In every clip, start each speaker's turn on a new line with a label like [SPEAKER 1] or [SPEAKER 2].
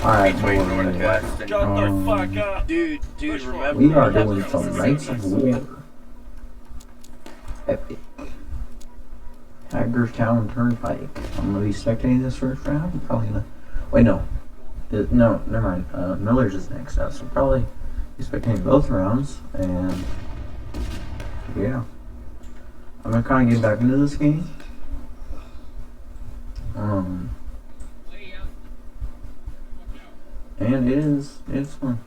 [SPEAKER 1] Alright,
[SPEAKER 2] Between
[SPEAKER 1] boys.
[SPEAKER 2] Northwest and
[SPEAKER 3] Shut the fuck up.
[SPEAKER 2] Dude, remember
[SPEAKER 1] We are doing some Knights of War. Epic. Hagerstown Turnpike. I'm gonna be spectating this first round. I'm probably gonna. Wait, no. No, never mind. Miller's is next up, so probably be spectating both rounds. And yeah, I'm gonna kind of get back into this game. And it's fun.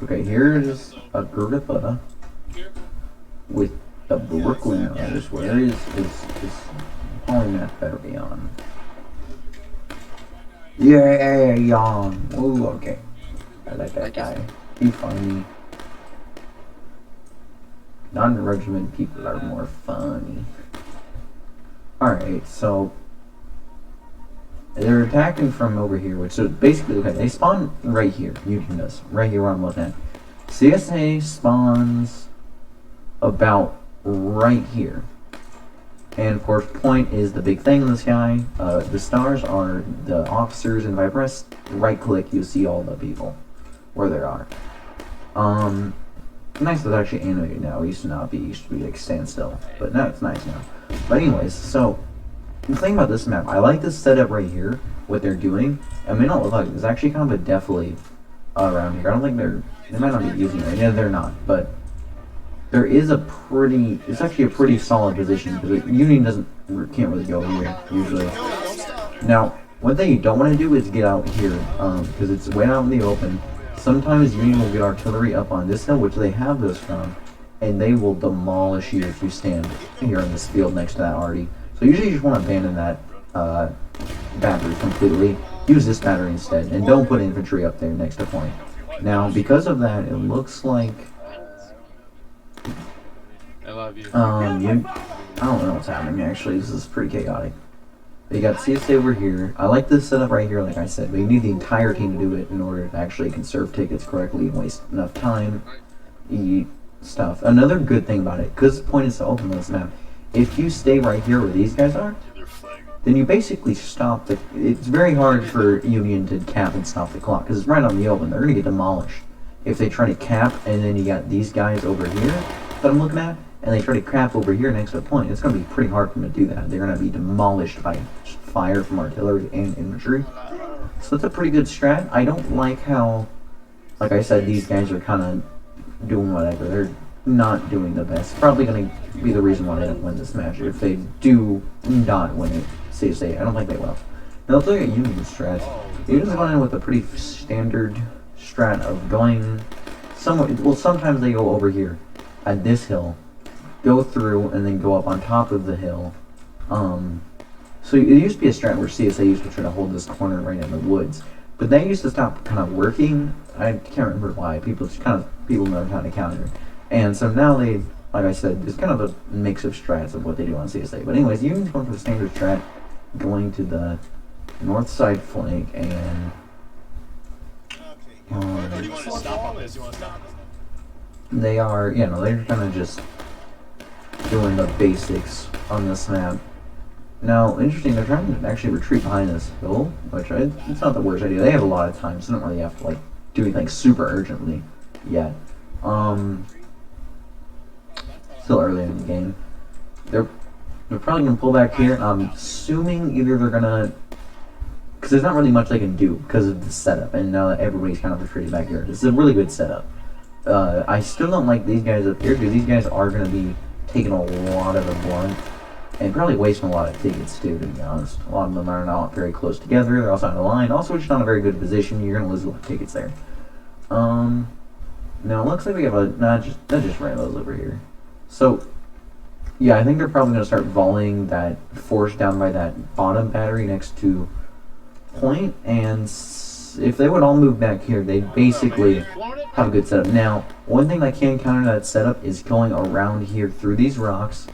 [SPEAKER 1] Okay, here's a Gurgaputta with the Brooklyn nose. Where is polymath better be on? Yeah, yawn. Ooh, okay. I like that guy. He's funny. Non-regiment people are more funny. Alright, so they're attacking from over here, which is basically, okay, they spawn right here. Union does. Right here where I'm looking at. CSA spawns about right here. And of course, point is the big thing in the sky. The stars are the officers, and if I press right click, you see all the people where they are. Nice that it's actually animated now. It used to not be. It used to be like standstill, but now it's nice now. But anyways, so the thing about this map, I like this setup right here. What they're doing, I may not look like it. There's actually kind of a deflate around here. I don't think they might not be using it. Yeah, they're not, but there is a pretty, it's actually a pretty solid position because Union can't really go here usually. Now, one thing you don't want to do is get out here because it's way out in the open. Sometimes Union will get artillery up on this hill, which they have this from, and they will demolish you if you stand here in this field next to that already. So usually you just want to abandon that battery completely. Use this battery instead, and don't put infantry up there next to point. Now, because of that, it looks like
[SPEAKER 3] I love you.
[SPEAKER 1] I don't know what's happening actually. This is pretty chaotic. You got CSA over here. I like this setup right here, like I said, but you need the entire team to do it in order to actually conserve tickets correctly and waste enough time, eat stuff. Another good thing about it, because the point is to open this map, if you stay right here where these guys are, then you basically stop the. It's very hard for Union to cap and stop the clock because it's right on the open. They're gonna get demolished if they try to cap, and then you got these guys over here that I'm looking at, and they try to cap over here next to the point. It's gonna be pretty hard for them to do that. They're gonna be demolished by fire from artillery and infantry. So that's a pretty good strat. I don't like how, like I said, these guys are kind of doing whatever. They're not doing the best. Probably going to be the reason why they don't win this match. If they do not win it, say, I don't think they will. Now let's look at Union strats. Union's going in with a pretty standard strat of going somewhere. Well, sometimes they go over here at this hill, go through, and then go up on top of the hill. So it used to be a strat where CSA used to try to hold this corner right in the woods, but they used to stop kind of working. I can't remember why. People know how to counter. And so now they, like I said, it's kind of a mix of strats of what they do on CSA. But anyways, Union's going for the standard strat, going to the north side flank, and they are, they're kind of just doing the basics on this map. Now, interesting, they're trying to actually retreat behind this hill, which it's not the worst idea. They have a lot of time, so they don't really have to do anything super urgently yet. Still early in the game. They're probably gonna pull back here. I'm assuming either they're gonna, because there's not really much they can do because of the setup, and now that everybody's kind of retreated back here. This is a really good setup. I still don't like these guys up here because these guys are gonna be taking a lot of the blunt and probably wasting a lot of tickets too, to be honest. A lot of them are not very close together. They're also on the line. Also, just not a very good position. You're gonna lose a lot of tickets there. Now it looks like we have that just ran those over here. So yeah, I think they're probably gonna start volleying that force down by that bottom battery next to point, and if they would all move back here, they'd basically have a good setup. Now, one thing that can counter that setup is going around here through these rocks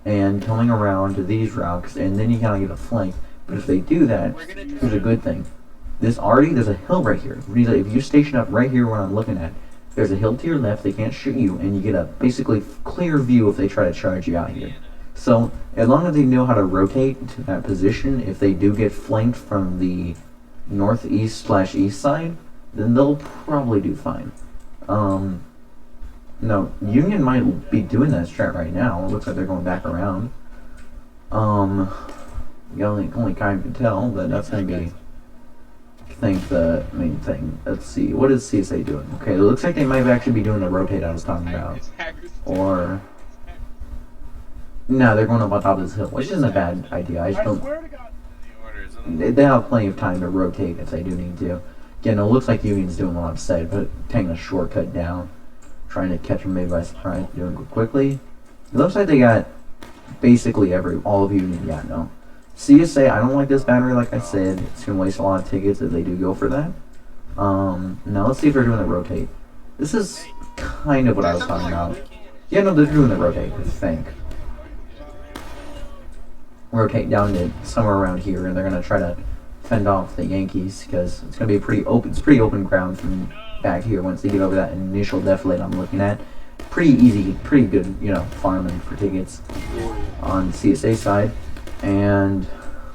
[SPEAKER 1] and coming around to these rocks, and then you kind of get a flank. But if they do that, here's a good thing. There's a hill right here. If you station up right here where I'm looking at, there's a hill to your left, they can't shoot you, and you get a basically clear view if they try to charge you out here. So, as long as they know how to rotate to that position, if they do get flanked from the northeast slash east side, then they'll probably do fine. No, Union might be doing that strat right now. It looks like they're going back around. You only kind of can tell, but that's gonna be, I think, the main thing. Let's see, what is CSA doing? Okay, it looks like they might actually be doing the rotate I was talking about. Or no, they're going up on top of this hill, which isn't a bad idea. I just don't. They have plenty of time to rotate if they do need to. Again, it looks like Union's doing a lot of side, but taking a shortcut down, trying to catch them maybe by surprise, doing it quickly. It looks like they got basically all of Union. Yeah, no. CSA, I don't like this battery, like I said. It's going to waste a lot of tickets if they do go for that. Now let's see if they're doing the rotate. This is kind of what I was talking about. Yeah, no, they're doing the rotate, I think. Rotate down to somewhere around here, and they're going to try to fend off the Yankees, because it's going to be pretty open ground from back here once they get over that initial defilade I'm looking at. Pretty easy, pretty good, farming for tickets on the CSA side. And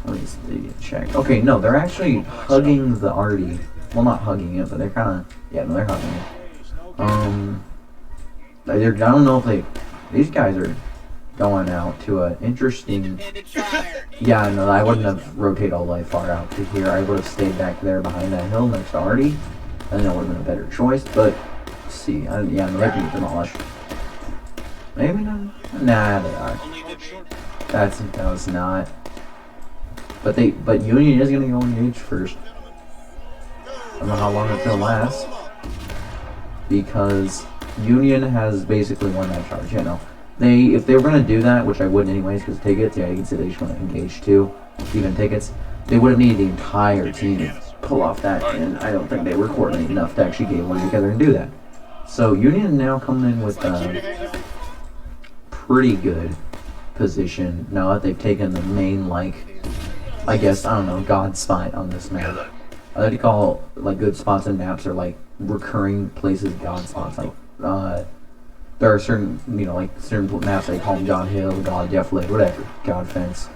[SPEAKER 1] let me check. Okay, no, they're actually hugging the Artie. Well, not hugging it, but they're kind of, yeah, no, they're hugging it. I don't know if these guys are going out to an interesting. Yeah, no, I wouldn't have rotated all the way far out to here. I would have stayed back there behind that hill next to Artie. I think that would have been a better choice, but let's see. Yeah, no, they're getting demolished. Maybe not. Nah, they are. That was not. But Union is gonna go engage first. I don't know how long it's gonna last, because Union has basically won that charge. If they were gonna do that, which I wouldn't anyways, because tickets, yeah, you can see they just want to engage too, even tickets. They would have needed the entire team to pull off that, and I don't think they were coordinated enough to actually get one together and do that. So Union now coming in with pretty good position now that they've taken the main, I guess, I don't know, god spot on this map. I like to call good spots in maps or recurring places god spots. There are certain certain maps they call them God Hill, God Deflate, whatever, God Fence.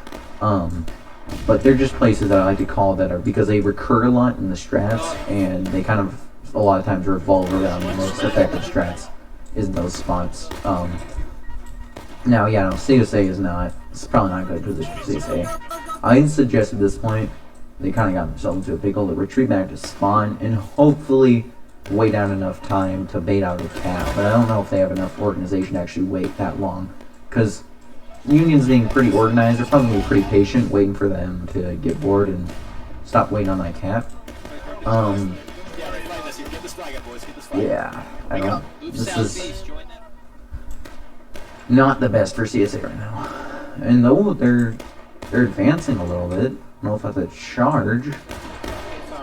[SPEAKER 1] But they're just places that I like to call that are because they recur a lot in the strats, and they kind of a lot of times revolve around the most effective strats is those spots. Now, yeah, no, CSA is not. It's probably not a good position for CSA. I'd suggest at this point they kind of got themselves into a pickle to retreat back to spawn and hopefully wait out enough time to bait out a cap. But I don't know if they have enough organization to actually wait that long, because Union's being pretty organized. They're probably pretty patient, waiting for them to get bored and stop waiting on that cap. Yeah, I don't. This is not the best for CSA right now. And though they're advancing a little bit, I don't know if that's a charge. It's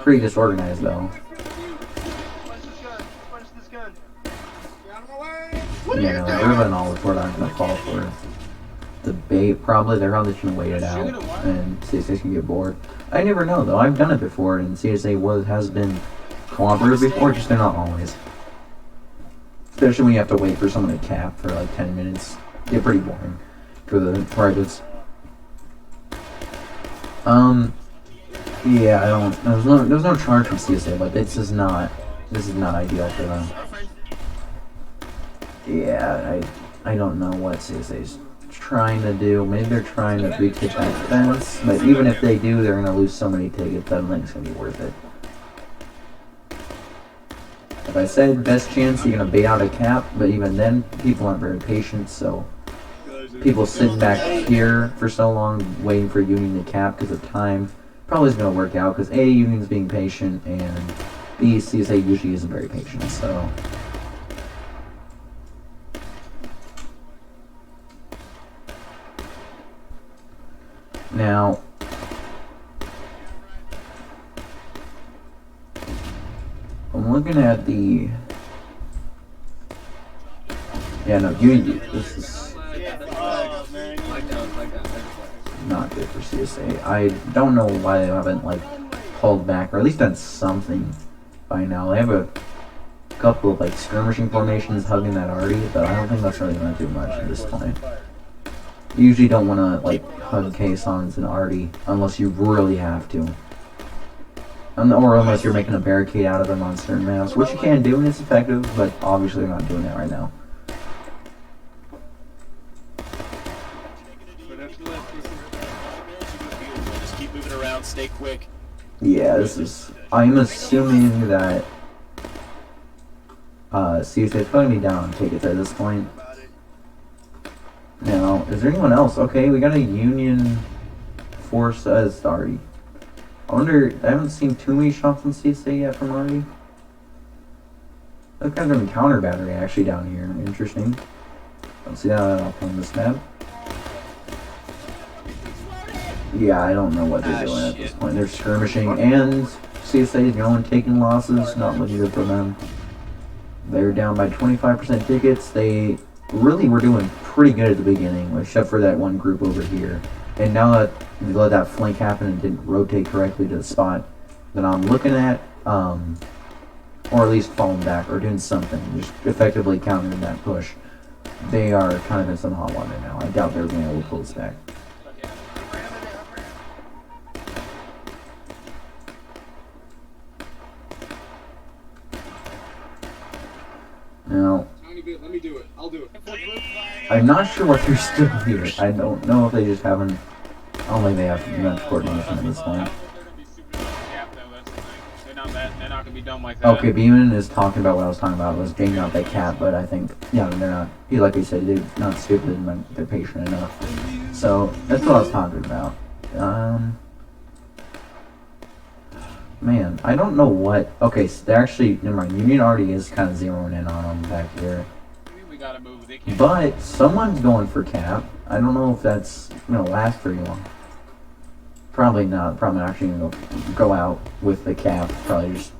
[SPEAKER 1] pretty disorganized though. Yeah, no, Riva and Oliver aren't going to fall for the bait. Probably they're probably just going to wait it out, and CSA can get bored. I never know though. I've done it before, and CSA has been cooperative before. Just they're not always. Especially when you have to wait for someone to cap for 10 minutes. Get pretty boring for the privates. Yeah, I don't. There's no charge from CSA, but this is not ideal for them. Yeah, I don't know what CSA's trying to do. Maybe they're trying to retake that fence, but even if they do, they're gonna lose so many tickets that link's gonna be worth it. Like I said, best chance you're gonna bait out a cap, but even then, people aren't very patient, so people sitting back here for so long waiting for Union to cap because of time probably isn't gonna work out, because A, Union's being patient, and B, CSA usually isn't very patient, so. Now, I'm looking at the. Yeah, no, this is not good for CSA. I don't know why they haven't pulled back, or at least done something by now. They have a couple of skirmishing formations hugging that Artie, but I don't think that's really going to do much at this point. You usually don't want to hug Caissons and Artie unless you really have to. Or unless you're making a barricade out of them on certain maps, which you can do and it's effective, but obviously they're not doing that right now.
[SPEAKER 2] Just keep moving around, stay quick.
[SPEAKER 1] Yeah, this is... I'm assuming that... CSA is going to be down on tickets at this point. Now, is there anyone else? Okay, we got a Union force as Artie. I wonder, I haven't seen too many shots on CSA yet from Artie. Look, guys are in counter battery actually down here. Interesting. Don't see that on this map. Yeah, I don't know what they're doing at this point. They're skirmishing, and CSA is going taking losses, not looking good for them. They're down by 25% tickets. They really were doing pretty good at the beginning, except for that one group over here. And now that we let that flank happen and didn't rotate correctly to the spot that I'm looking at, or at least falling back or doing something, just effectively countering that push, they are kind of in some hot water now. I doubt they're going to be able to pull this back. Now,
[SPEAKER 4] let me do it. I'll do it.
[SPEAKER 1] I'm not sure what they're still here. I don't know if they just haven't. I don't think they have enough coordination at this point.
[SPEAKER 3] They're not gonna be dumb like that.
[SPEAKER 1] Okay, Beeman is talking about what I was talking about. Was getting out that cap, but I think, yeah, they're not. Like we said, they're not stupid, and they're patient enough. So that's what I was talking about. Man, I don't know what. Okay, so they're actually, never mind. Union already is kind of zeroing in on them back here.
[SPEAKER 3] We gotta move. They can't.
[SPEAKER 1] But someone's going for cap. I don't know if that's gonna last very long. Probably not. Probably not actually gonna go out with the cap. Probably just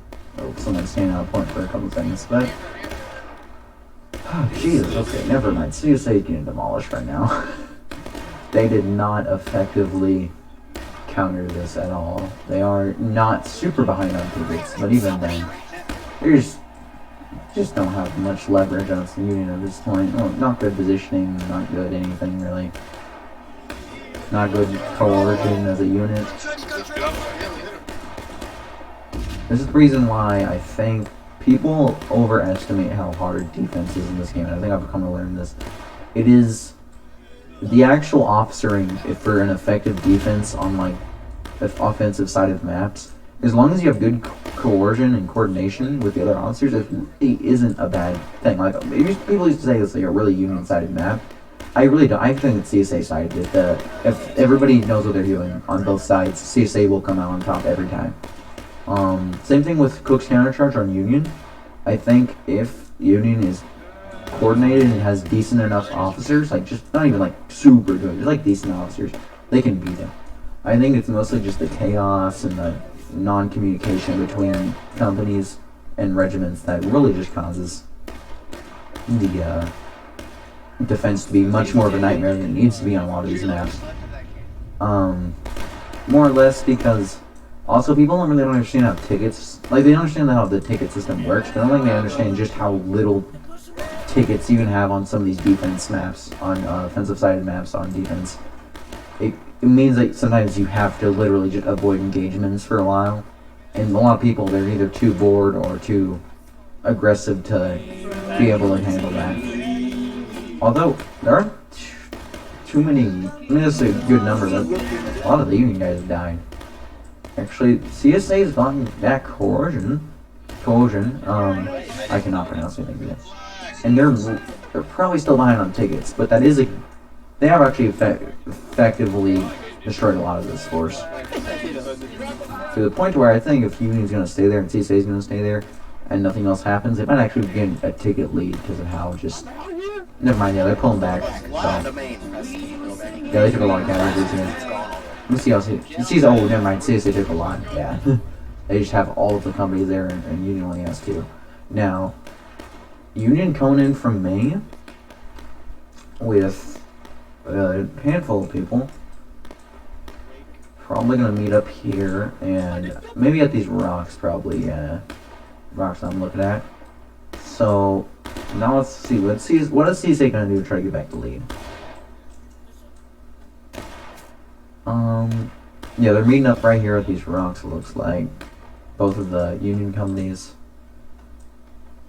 [SPEAKER 1] someone staying out of point for a couple seconds. But oh, Jesus. Okay, never mind. CSA is getting demolished right now. They did not effectively counter this at all. They are not super behind on tickets, but even then, they just don't have much leverage on the Union at this point. Oh, not good positioning, not good anything really. Not good coercion as a unit. This is the reason why I think people overestimate how hard defense is in this game, and I think I've come to learn this. It is the actual officering for an effective defense on like the offensive side of maps. As long as you have good coercion and coordination with the other officers, it really isn't a bad thing. Like people used to say it's like a really Union-sided map. I really don't. I think it's CSA-sided. If everybody knows what they're doing on both sides, CSA will come out on top every time. Same thing with Cook's countercharge on Union. I think if Union is coordinated and has decent enough officers, like just not even like super good, just like decent officers, they can beat them. I think it's mostly just the chaos and the non-communication between companies and regiments that really just causes the defense to be much more of a nightmare than it needs to be on a lot of these maps. More or less because also people don't really understand how tickets, like they understand how the ticket system works, but I don't think they understand just how little tickets you can have on some of these defense maps, on offensive-sided maps on defense. It means that sometimes you have to literally just avoid engagements for a while, and a lot of people, they're either too bored or too aggressive to be able to handle that. Although there aren't too many. I mean, that's a good number, but a lot of the Union guys have died. Actually, CSA has gotten that coercion. I cannot pronounce anything yet. And they're probably still behind on tickets, but that is they have actually effectively destroyed a lot of this force. To the point where I think if Union's going to stay there and CSA is going to stay there and nothing else happens, they might actually gain a ticket lead because of how just... Never mind, yeah, they're pulling back. So. Yeah, they took a lot of casualties here. Let me see how CSA... Oh, never mind, CSA took a lot, yeah. They just have all of the companies there and Union only has 2. Now, Union coming in from Maine with a handful of people. Probably gonna meet up here and maybe at these rocks, probably. Yeah, rocks I'm looking at. So now let's see. What is CSA gonna do to try to get back the lead? Yeah, they're meeting up right here at these rocks. It looks like. both of the union companies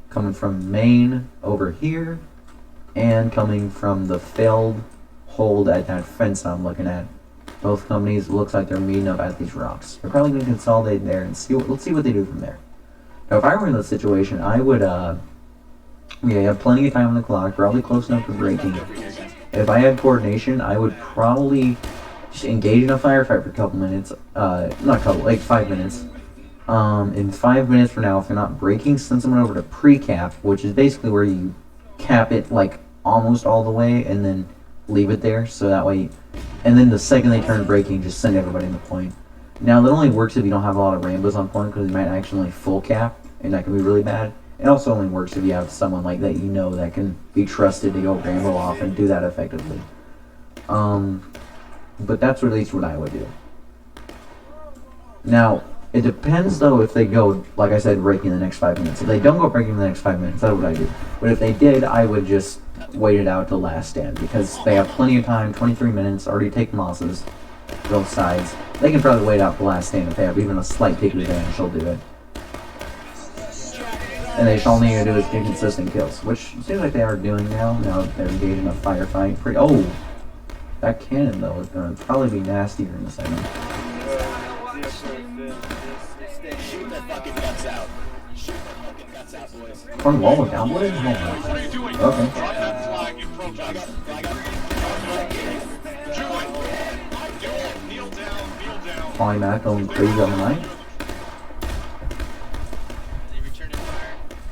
[SPEAKER 1] coming from Maine over here, and coming from the failed hold at that fence I'm looking at. Both companies looks like they're meeting up at these rocks. They're probably going to consolidate there and let's see what they do from there. Now, if I were in this situation, I would, you have plenty of time on the clock, probably close enough for braking. If I had coordination, I would probably just engage in a firefight for a couple minutes. Not a couple, like 5 minutes. In 5 minutes from now, if they're not braking, send someone over to pre-cap, which is basically where you cap it like almost all the way and then leave it there, so that way. And then the second they turn braking, just send everybody in the point. Now that only works if you don't have a lot of rainbows on point, because you might actually full cap, and that can be really bad. It also only works if you have someone like that that can be trusted to go rainbow off and do that effectively. But that's at least what I would do. Now, it depends though if they go, like I said, breaking in the next 5 minutes. If they don't go breaking in the next 5 minutes, that's what I do. But if they did, I would just wait it out till last stand, because they have plenty of time, 23 minutes, already taken losses, both sides. They can probably wait out the last stand if they have even a slight ticket advantage, they'll do it. And they all need to do is get consistent kills, which seems like they are doing now. Now that they're engaging in a firefight. Oh! That cannon, though, is going to probably be nastier in a second.
[SPEAKER 2] Shoot that fucking guts out. Shoot that fucking guts out, boys.
[SPEAKER 1] Front wall of downwood?
[SPEAKER 3] What are you doing?
[SPEAKER 1] Okay.
[SPEAKER 3] Drop that flag in protest. Kneel down.
[SPEAKER 1] Polymath going crazy on the line.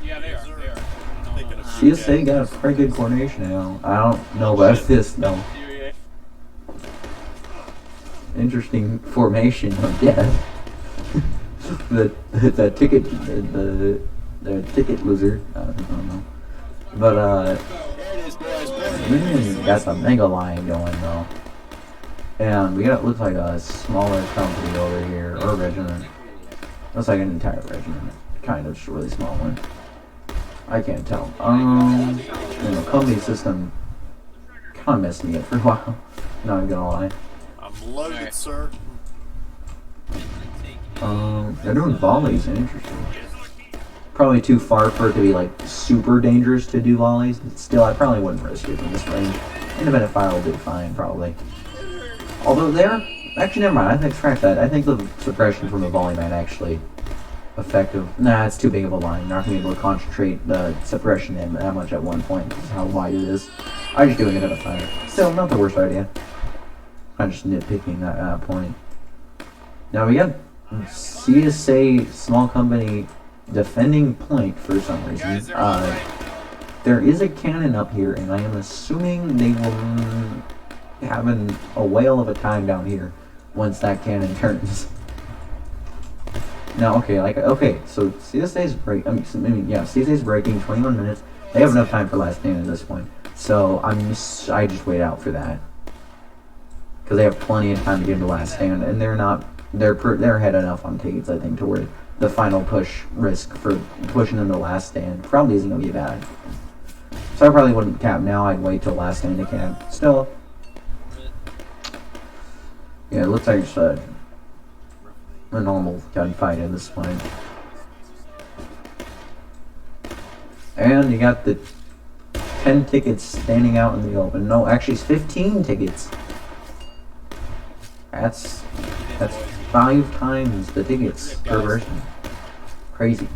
[SPEAKER 3] Yeah, they are.
[SPEAKER 1] CSA got a pretty good coordination now. I don't know about this, though. Interesting formation of death. the ticket loser. I don't know. But Union got the mega line going though. And we got, looks like a smaller company over here, or regiment. Looks like an entire regiment. Kind of, just a really small one. I can't tell. The company system kind of messed me up for a while. Not even gonna lie.
[SPEAKER 2] I'm loaded, sir.
[SPEAKER 1] They're doing volleys, interesting. Probably too far for it to be like super dangerous to do volleys, but still I probably wouldn't risk it in this range. Independent fire will do fine, probably. Although actually never mind, I think scratch that. I think the suppression from the volley might actually effective. Nah, it's too big of a line. You're not gonna be able to concentrate the suppression in that much at one point. This is how wide it is. I'm just doing it at a fire. Still, not the worst idea. I'm just nitpicking that point. Now we got CSA small company defending point for some reason. There is a cannon up here, and I am assuming they will have a whale of a time down here once that cannon turns. Now, okay, so CSA's CSA's breaking 21 minutes. They have enough time for last stand at this point, so I just wait out for that because they have plenty of time to get into last stand, and they're ahead enough on tickets, I think, to where the final push risk for pushing them to last stand probably isn't gonna be bad. So I probably wouldn't cap now. I'd wait till last stand to cap. Still, yeah, it looks like it's a normal gunfight at this point. And you got the 10 tickets standing out in the open. No, actually it's 15 tickets. That's 5 times the tickets per person. Crazy.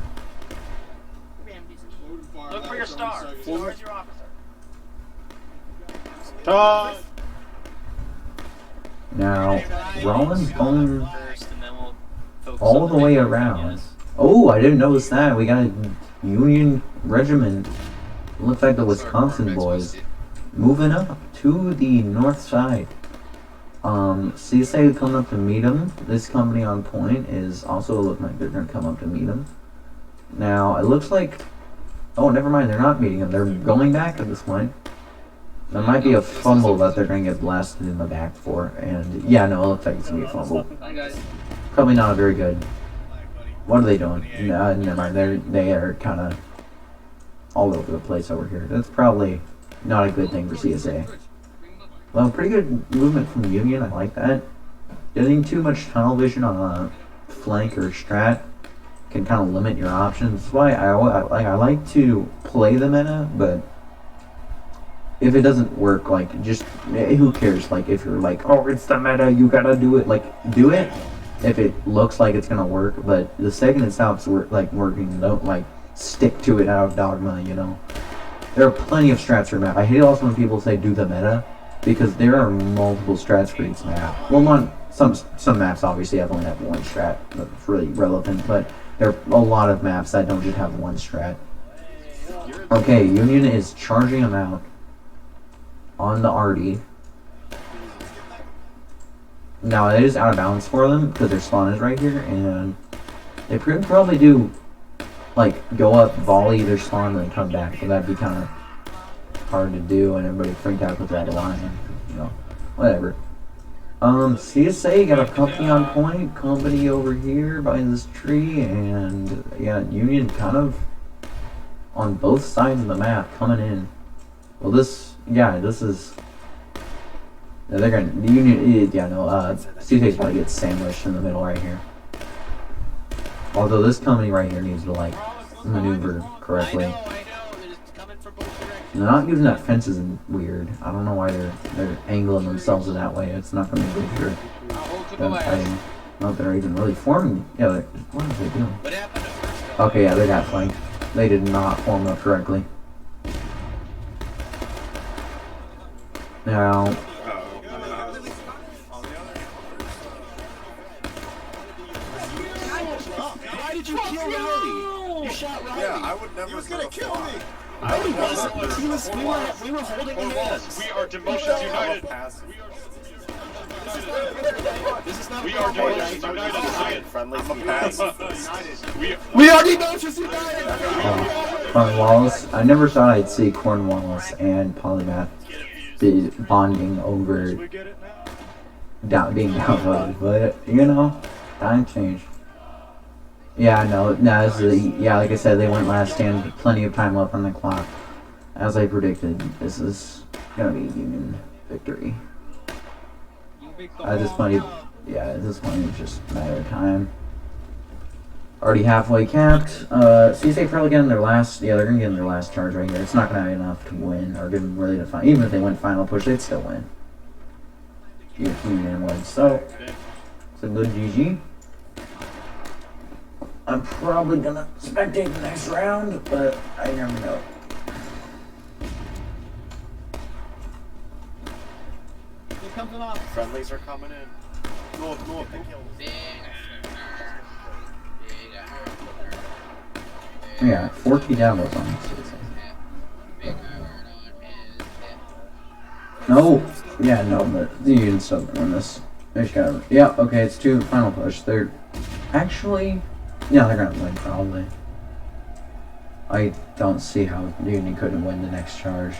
[SPEAKER 3] Look for your star. Where's your officer?
[SPEAKER 1] Now, Rollins going all the way around. Oh, I didn't notice that. We got a Union regiment. Looks like the Wisconsin boys moving up to the north side. CSA coming up to meet them. This company on point is also looking like they're going to come up to meet them. Now, it looks like... Oh, never mind, they're not meeting them. They're going back at this point. There might be a fumble that they're going to get blasted in the back for. And, yeah, no, it looks like it's going to be a fumble. Probably not a very good... What are they doing? Never mind, they are kind of all over the place over here. That's probably not a good thing for CSA. Well, pretty good movement from Union, I like that. Getting too much tunnel vision on a flank or strat can kind of limit your options. That's why I like to play the meta, but if it doesn't work, like, just who cares? Like, if you're like, oh, it's the meta, you gotta do it. Like, do it if it looks like it's gonna work. But the second it stops working, don't like stick to it out of dogma. You know, there are plenty of strats for map. I hate also when people say do the meta, because there are multiple strats for each map. Well, some maps obviously only have one strat that's really relevant, but there are a lot of maps that don't just have one strat. Okay, Union is charging them out on the RD. Now it is out of bounds for them because their spawn is right here, and they probably do like go up, volley their spawn, and then come back. But that'd be kind of hard to do, and everybody freaked out with that line. You know, whatever. CSA got a company on point, company over here behind this tree, and yeah, Union kind of on both sides of the map coming in. Well, this is, yeah, they're gonna, the Union, yeah, no, CSA's probably get sandwiched in the middle right here. Although this company right here needs to, like, maneuver correctly.
[SPEAKER 2] I know, they're just coming from both directions.
[SPEAKER 1] They're not using that fence is weird. I don't know why they're angling themselves in that way. It's not gonna be good for
[SPEAKER 3] I'll hold to the
[SPEAKER 1] them
[SPEAKER 3] last.
[SPEAKER 1] fighting. Not that they're even really forming. Yeah, what are they doing?
[SPEAKER 2] What happened to first?
[SPEAKER 1] Okay, yeah, they got flanked. They did not form up correctly. Now,
[SPEAKER 2] Why did you kill Rowdy? You shot Rowdy.
[SPEAKER 4] Yeah, I would never gonna kill me.
[SPEAKER 2] Rowdy wasn't. We were holding him hands.
[SPEAKER 3] We are Demotions United.
[SPEAKER 2] This is not
[SPEAKER 3] We are Demotions United.
[SPEAKER 4] Friendly from pass.
[SPEAKER 3] We
[SPEAKER 2] are Demotions United.
[SPEAKER 1] Cornwallis. I never thought I'd see Cornwallis and Polymath be bonding over being downvoted, but you know, time changed. Yeah, no, this is, yeah, like I said, they went last stand, plenty of time left on the clock. As I predicted, this is gonna be Union victory. At this point, it's just a matter of time. Already halfway capped. CSA probably getting their last, yeah, they're gonna get in their last charge right here. It's not gonna be enough to win, or give them really to find. Even if they win final push, they'd still win. Union wins, so it's a good GG. I'm probably gonna spectate the next round, but I never know.
[SPEAKER 4] Friendlies are coming in. North, they killed.
[SPEAKER 1] Yeah, 14 downloads on this. No! Yeah, no, but the Union's still gonna win this. They just gotta, yeah, okay, it's 2 final push. They're actually, yeah, they're gonna win probably. I don't see how the Union couldn't win the next charge.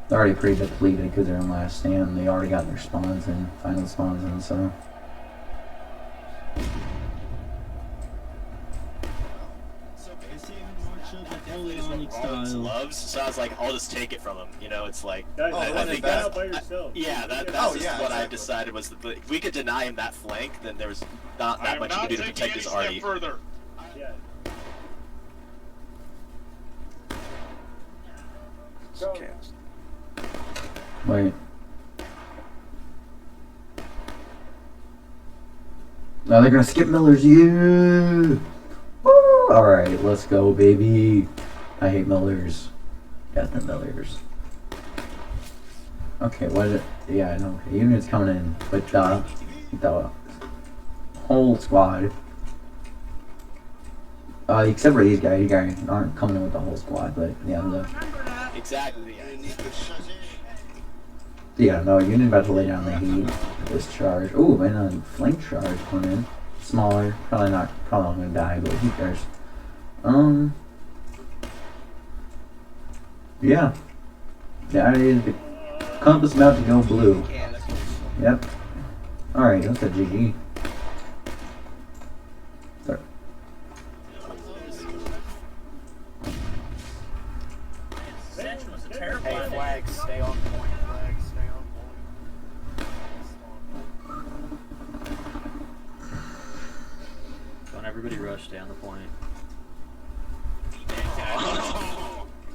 [SPEAKER 1] They're already pretty depleted because they're in last stand. They already got their spawns in, final spawns in, so.
[SPEAKER 2] Loves, so I was like, I'll just take it from him. You know, it's like,
[SPEAKER 4] I think that's
[SPEAKER 2] by yourself. That's just what I decided was that if we could deny him that flank, then there was not that much he could do to protect his arty.
[SPEAKER 3] Further.
[SPEAKER 4] Yeah.
[SPEAKER 1] Wait. Now they're gonna skip Millers, yeah! Woo! Alright, let's go, baby. I hate Millers. Death and Millers. Okay, what is it? Yeah, I know. Okay, Union's coming in with the whole squad. Except for these guys. You guys aren't coming in with the whole squad, but yeah,
[SPEAKER 2] Exactly.
[SPEAKER 1] yeah, no, Union about to lay down the heat. This charge. Ooh, and a flank charge coming in. Smaller. Probably not gonna die, but who cares? Yeah. Yeah, the compass about to go blue. Yep. Alright, that's a GG. Sorry.
[SPEAKER 4] Hey, flags, stay on point. Flags, stay on point.
[SPEAKER 5] Don't everybody rush down the point.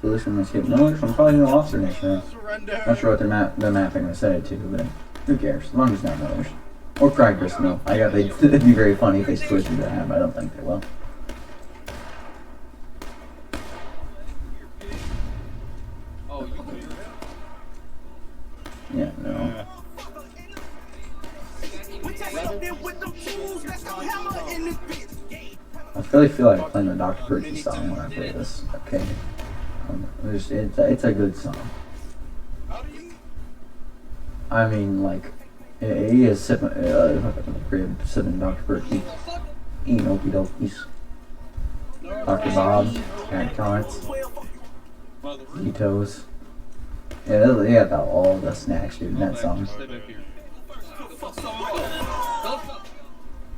[SPEAKER 1] So this one, let's get Miller. So I'm probably no officer next round.
[SPEAKER 4] Surrender.
[SPEAKER 1] Not sure what the map they're gonna set it to, but who cares? As long as it's not Miller's. Or Craig Gristmill. It'd be very funny if they switched to that, but I don't think they will.
[SPEAKER 5] Oh, you can.
[SPEAKER 1] Yeah, no. I really feel like playing the Dr. Perky song when I play this. Okay. It's a good song. I mean, like, he is sipping, sipping Dr. Perky. Eating okie dokies. Dr. Bob, Cat Tots, Deto's. Yeah, they got all the snacks, dude, in that song.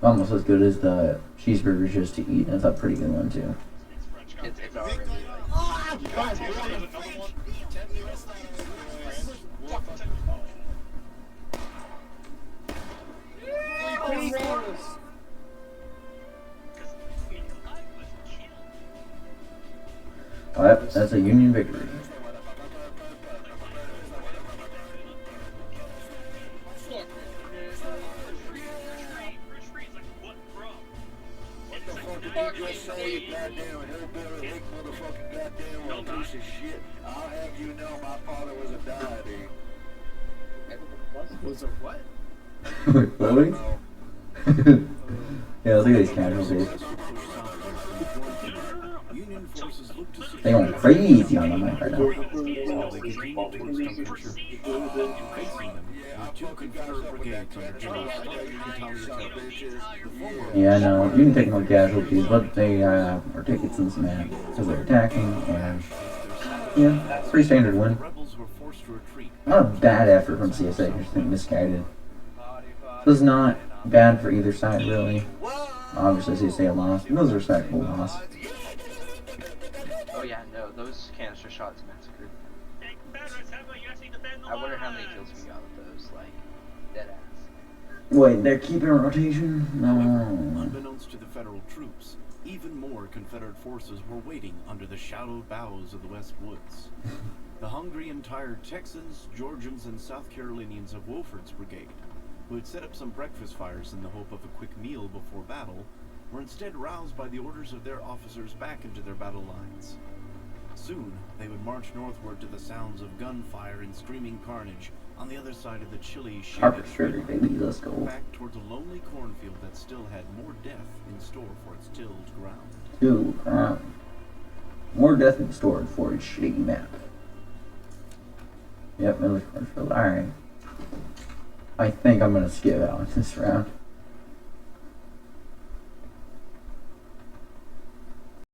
[SPEAKER 1] Almost as good as the cheeseburgers just to eat. That's a pretty good one, too.
[SPEAKER 5] It's already
[SPEAKER 1] Alright, that's a Union victory.
[SPEAKER 6] Just say you goddamn hillbilly, hick motherfucking goddamn little piece of shit. I'll have you know my father was a deity.
[SPEAKER 4] Was a what?
[SPEAKER 1] Wait, what? Yeah, look at these casualties. They going crazy on the mic right now. Yeah, I know. You can take more casualties, but they are taking some mad because they're attacking, and yeah, pretty standard win. Not a bad effort from CSA, just being misguided. This is not bad for either side, really. Obviously, CSA lost. It was a respectable loss.
[SPEAKER 5] Oh yeah, no, those canister shots massacred. I wonder how many kills we got with those, like, dead ass.
[SPEAKER 1] Wait, they're keeping a rotation? No.
[SPEAKER 7] Unbeknownst to the federal troops, even more Confederate forces were waiting under the shadowed boughs of the West Woods. The hungry and tired Texans, Georgians, and South Carolinians of Wolford's brigade, who had set up some breakfast fires in the hope of a quick meal before battle, were instead roused by the orders of their officers back into their battle lines. Soon, they would march northward to the sounds of gunfire and screaming carnage on the other side of the chilly,
[SPEAKER 1] Harper's
[SPEAKER 7] shaded
[SPEAKER 1] Ferry, baby, let's go.
[SPEAKER 7] back towards a lonely cornfield that still had more death in store for its tilled ground.
[SPEAKER 1] Two ground. More death in store for a shitty map. Yep, Miller's cornfield. Alright. I think I'm gonna skip out this round.